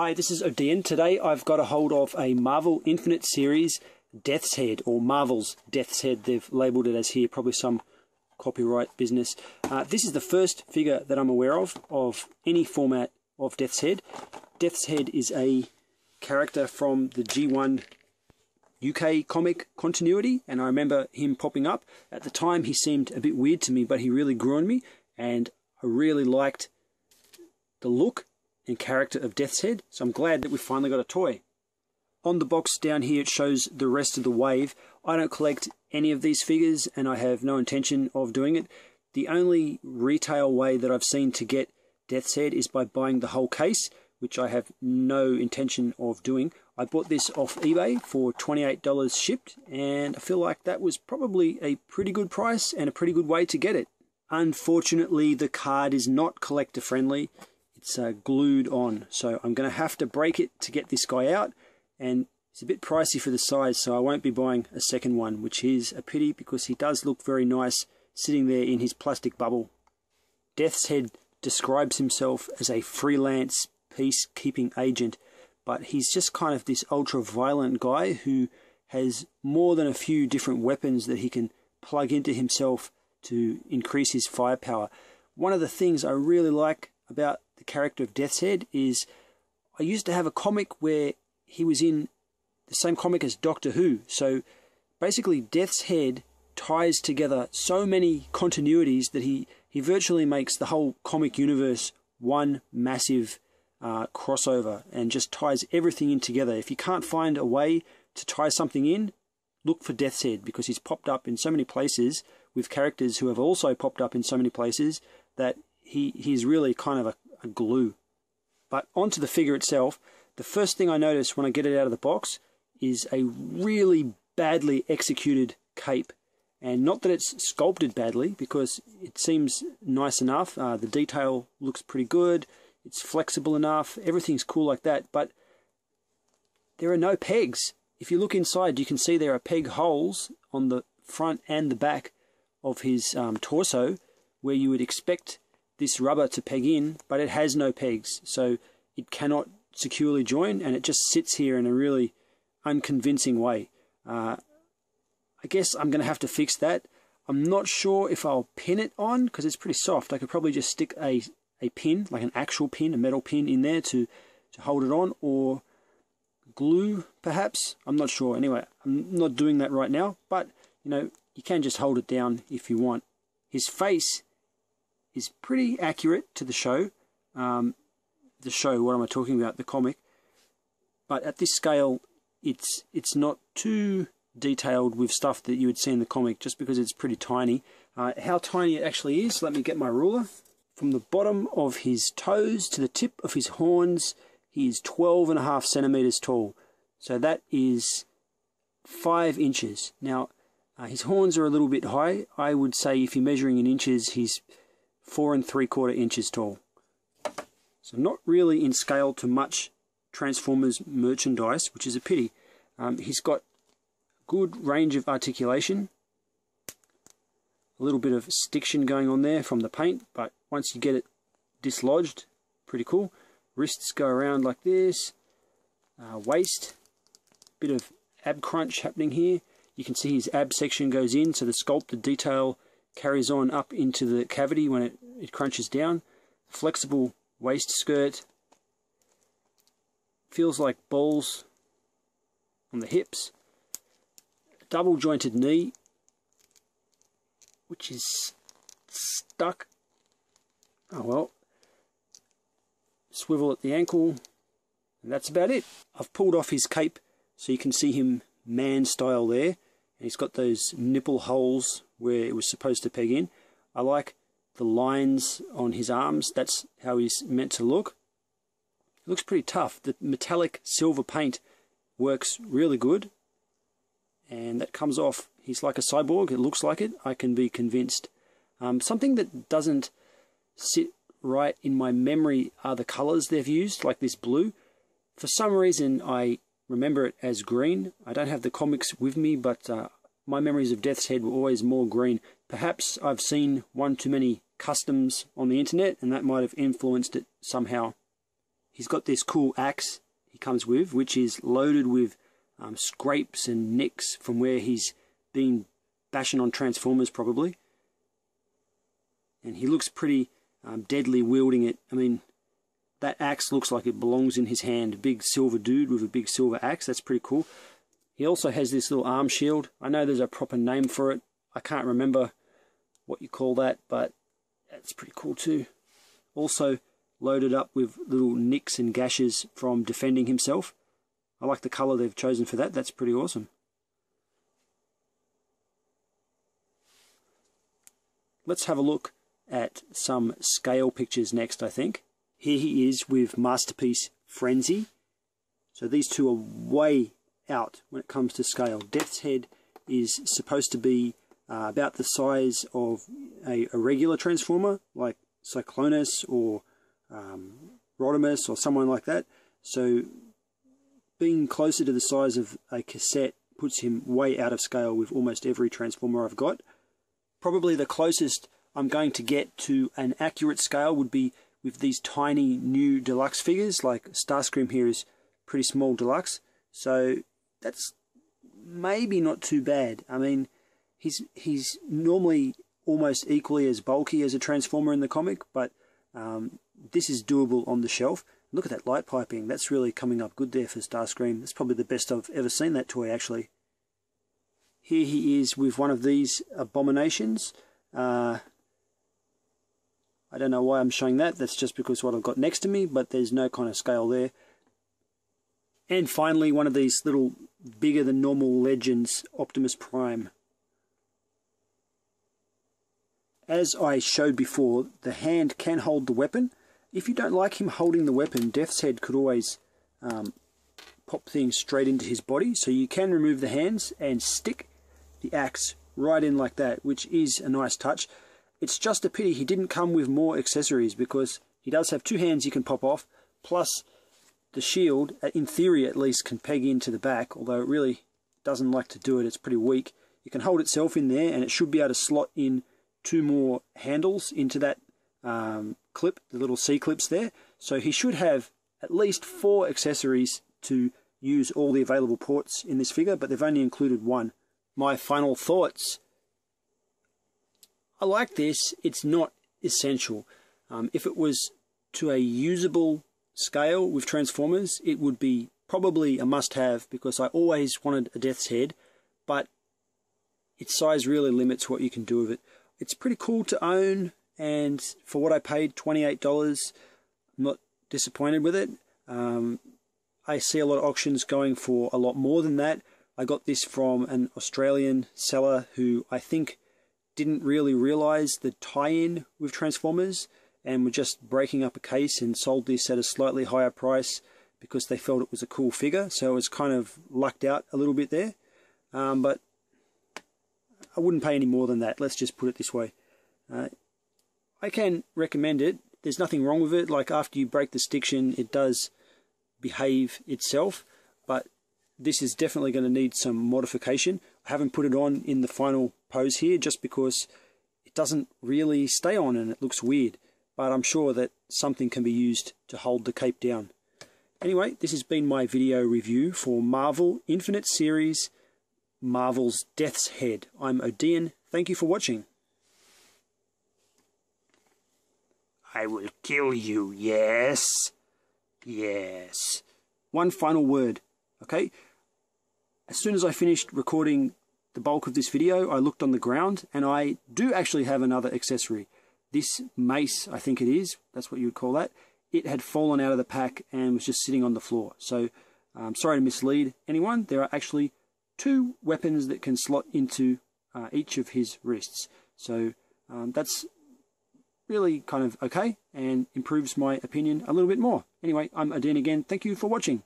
Hi, this is Odeean. Today I've got a hold of a Marvel Infinite Series Deathshead, or Marvel's Deathshead. They've labelled it as here, probably some copyright business. This is the first figure that I'm aware of any format of Deathshead. Deathshead is a character from the G1 UK comic continuity, and I remember him popping up. At the time he seemed a bit weird to me, but he really grew on me, and I really liked the look and character of Deathshead, so I'm glad that we finally got a toy. On the box down here it shows the rest of the wave. I don't collect any of these figures and I have no intention of doing it. The only retail way that I've seen to get Deathshead is by buying the whole case, which I have no intention of doing. I bought this off eBay for $28 shipped, and I feel like that was probably a pretty good price and a pretty good way to get it. Unfortunately, the card is not collector friendly. It's glued on, so I'm going to have to break it to get this guy out, and it's a bit pricey for the size, so I won't be buying a second one, which is a pity because he does look very nice sitting there in his plastic bubble. Deathshead describes himself as a freelance peacekeeping agent, but he's just kind of this ultra-violent guy who has more than a few different weapons that he can plug into himself to increase his firepower. One of the things I really like about the character of Deathshead is I used to have a comic where he was in the same comic as Doctor Who. So basically Deathshead ties together so many continuities that he virtually makes the whole comic universe one massive crossover and just ties everything in together. If you can't find a way to tie something in, look for Deathshead, because he's popped up in so many places with characters who have also popped up in so many places that he's really kind of a glue. But onto the figure itself, the first thing I notice when I get it out of the box is a really badly executed cape. And not that it's sculpted badly, because it seems nice enough. The detail looks pretty good. It's flexible enough. Everything's cool like that. But there are no pegs. If you look inside, you can see there are peg holes on the front and the back of his torso, where you would expect this rubber to peg in, but it has no pegs, so it cannot securely join, and it just sits here in a really unconvincing way. I guess I'm going to have to fix that. I'm not sure if I'll pin it on, because it's pretty soft. I could probably just stick a pin, like an actual pin, a metal pin in there to hold it on, or glue perhaps. I'm not sure. Anyway, I'm not doing that right now, but you know, you can just hold it down if you want. His face is pretty accurate to the show. What am I talking about? The comic. But at this scale, it's not too detailed with stuff that you would see in the comic, just because it's pretty tiny. How tiny it actually is, let me get my ruler. From the bottom of his toes to the tip of his horns, he is 12.5 centimeters tall. So that is 5 inches. Now, his horns are a little bit high. I would say if you're measuring in inches, he's 4 3/4 inches tall. So not really in scale to much Transformers merchandise, which is a pity. He's got good range of articulation. A little bit of stiction going on there from the paint, but once you get it dislodged, pretty cool. Wrists go around like this. Waist, bit of ab crunch happening here. You can see his ab section goes in, so the sculpted detail carries on up into the cavity when it crunches down. Flexible waist skirt. Feels like balls on the hips. Double jointed knee, which is stuck. Oh well. Swivel at the ankle, and that's about it. I've pulled off his cape so you can see him man style there. And he's got those nipple holes where it was supposed to peg in. I like the lines on his arms. That's how he's meant to look. It looks pretty tough. The metallic silver paint works really good. And that comes off. He's like a cyborg. It looks like it. I can be convinced. Something that doesn't sit right in my memory are the colors they've used, like this blue. For some reason, I remember it as green. I don't have the comics with me, but my memories of Deathshead were always more green. Perhaps I've seen one too many customs on the internet, and that might have influenced it somehow. he's got this cool axe he comes with, which is loaded with scrapes and nicks from where he's been bashing on Transformers probably. And he looks pretty deadly wielding it. I mean, that axe looks like it belongs in his hand. A big silver dude with a big silver axe. That's pretty cool. He also has this little arm shield. I know there's a proper name for it. I can't remember what you call that, but that's pretty cool too. Also loaded up with little nicks and gashes from defending himself. I like the colour they've chosen for that. That's pretty awesome. Let's have a look at some scale pictures next, I think. Here he is with Masterpiece Frenzy. So these two are way out when it comes to scale. Deathshead is supposed to be about the size of a regular Transformer, like Cyclonus or Rodimus or someone like that. So being closer to the size of a cassette puts him way out of scale with almost every Transformer I've got. Probably the closest I'm going to get to an accurate scale would be with these tiny new deluxe figures. Like Starscream here is pretty small deluxe, so that's maybe not too bad. I mean, he's normally almost equally as bulky as a Transformer in the comic, but this is doable on the shelf. Look at that light piping. That's really coming up good there for Starscream. That's probably the best I've ever seen that toy, actually. Here he is with one of these abominations. I don't know why I'm showing that. That's just because what I've got next to me, but there's no kind of scale there. And finally, one of these little bigger than normal Legends, Optimus Prime. As I showed before, the hand can hold the weapon. If you don't like him holding the weapon, Deathshead could always pop things straight into his body. So you can remove the hands and stick the axe right in like that, which is a nice touch. It's just a pity he didn't come with more accessories, because he does have two hands you can pop off, plus the shield, in theory at least, can peg into the back, although it really doesn't like to do it. It's pretty weak. You can hold itself in there, and it should be able to slot in two more handles into that clip, the little C-clips there. So he should have at least 4 accessories to use all the available ports in this figure, but they've only included 1. My final thoughts. I like this. It's not essential. If it was to a usable scale with Transformers, it would be probably a must-have, because I always wanted a Death's Head, but its size really limits what you can do with it. It's pretty cool to own, and for what I paid, $28, I'm not disappointed with it. I see a lot of auctions going for a lot more than that. I got this from an Australian seller who I think didn't really realise the tie-in with Transformers, and were just breaking up a case and sold this at a slightly higher price because they felt it was a cool figure. So it was kind of lucked out a little bit there. But I wouldn't pay any more than that. Let's just put it this way. I can recommend it. There's nothing wrong with it. Like, after you break the stiction, it does behave itself. But this is definitely going to need some modification. I haven't put it on in the final pose here just because it doesn't really stay on and it looks weird. But I'm sure that something can be used to hold the cape down. Anyway, this has been my video review for Marvel Infinite Series, Marvel's Death's Head. I'm Odeean. Thank you for watching. I will kill you, yes? Yes. One final word, okay? As soon as I finished recording the bulk of this video, I looked on the ground, and I do actually have another accessory. This mace, I think it is, that's what you would call that, it had fallen out of the pack and was just sitting on the floor. So, I'm sorry to mislead anyone. There are actually 2 weapons that can slot into each of his wrists. So, that's really kind of okay and improves my opinion a little bit more. Anyway, I'm Odeean again. Thank you for watching.